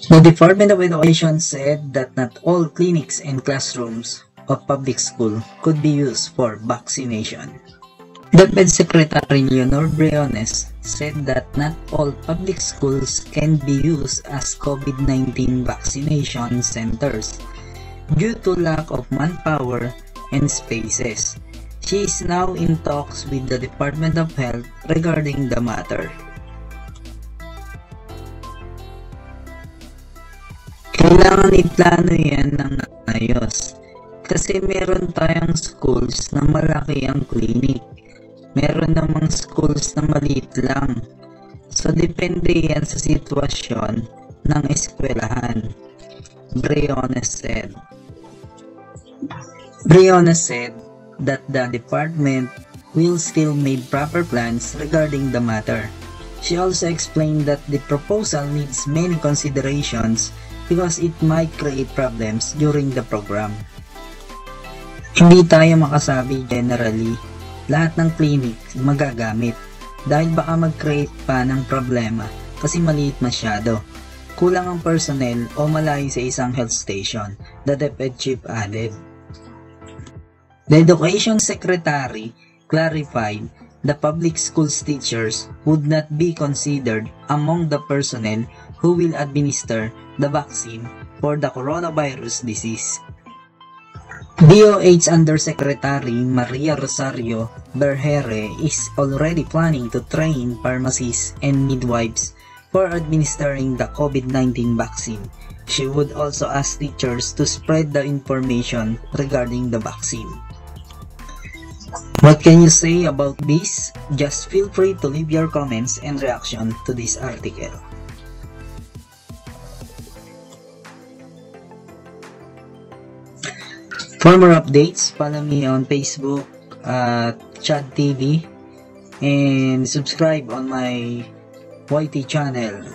The Department of Education said that not all clinics and classrooms of public school could be used for vaccination. DepEd Secretary Leonor Briones said that not all public schools can be used as COVID-19 vaccination centers due to lack of manpower and spaces. She is now in talks with the Department of Health regarding the matter. Kailangan iplano yan ng ayos kasi meron tayong schools na malaki ang clinic. Meron namang schools na maliit lang. So, depende yan sa sitwasyon ng eskwelahan. Briones said that the department will still make proper plans regarding the matter. She also explained that the proposal needs many considerations because it might create problems during the program. Hindi tayo makasabi generally lahat ng clinic magagamit dahil baka mag-create pa ng problema kasi maliit masyado. Kulang ang personnel o malayo sa isang health station, the DepEd chief added. The Education Secretary clarified the public schools teachers would not be considered among the personnel who will administer the vaccine for the coronavirus disease. DOH Undersecretary Maria Rosario Berhere is already planning to train pharmacists and midwives for administering the COVID-19 vaccine. She would also ask teachers to spread the information regarding the vaccine. What can you say about this? Just feel free to leave your comments and reaction to this article. For more updates, follow me on Facebook at Chad TV and subscribe on my YT channel.